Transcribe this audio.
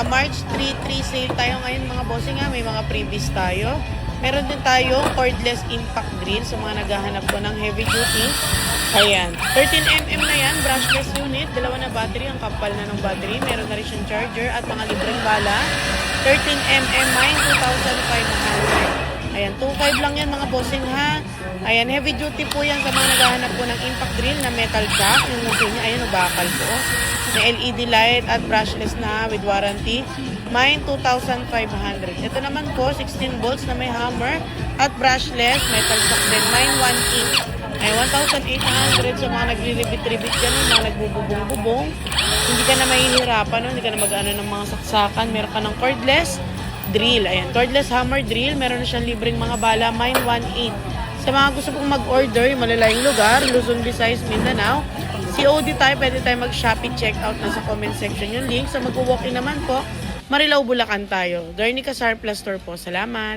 March 3 sale tayo ngayon mga bossing ha. May mga freebies tayo. Meron din tayong cordless impact drill sa mga naghahanap po ng heavy duty. Ayan. 13mm na yan, brushless unit. Dalawa na battery, ang kapal na ng battery. Meron na rin siyang charger at mga libreng bala. 13mm mine, 2,500. Ayan, 2,500 lang yan mga bossing ha. Ayan, heavy duty po yan sa mga naghahanap po ng impact drill na metal jack. Yung muso niya, ayan, bakal po. May LED light at brushless na with warranty. Mine, 2,500. Ito naman po, 16 volts na may hammer at brushless, metal jack din. Mine, 1.8. Ay, 1,800 sa mga nagre-ribit-ribit dyan, mga nagbububong-bubong. Hindi ka na mahihirapan, no? Hindi ka na mag-ano ng mga saksakan. Meron ka ng cordless drill. Ayan, cordless hammer drill. Meron na siyang libreng mga bala. Mine, 1.8. Sa mga gusto pong mag-order, yung malalayong lugar, Luzon, Visayas, Mindanao, COD tayo, pwede tayo mag-Shopee checkout na sa comment section yung link. Sa mag-walk-in naman po, Marilao, Bulacan tayo. Garnica Surplus Store po. Salamat!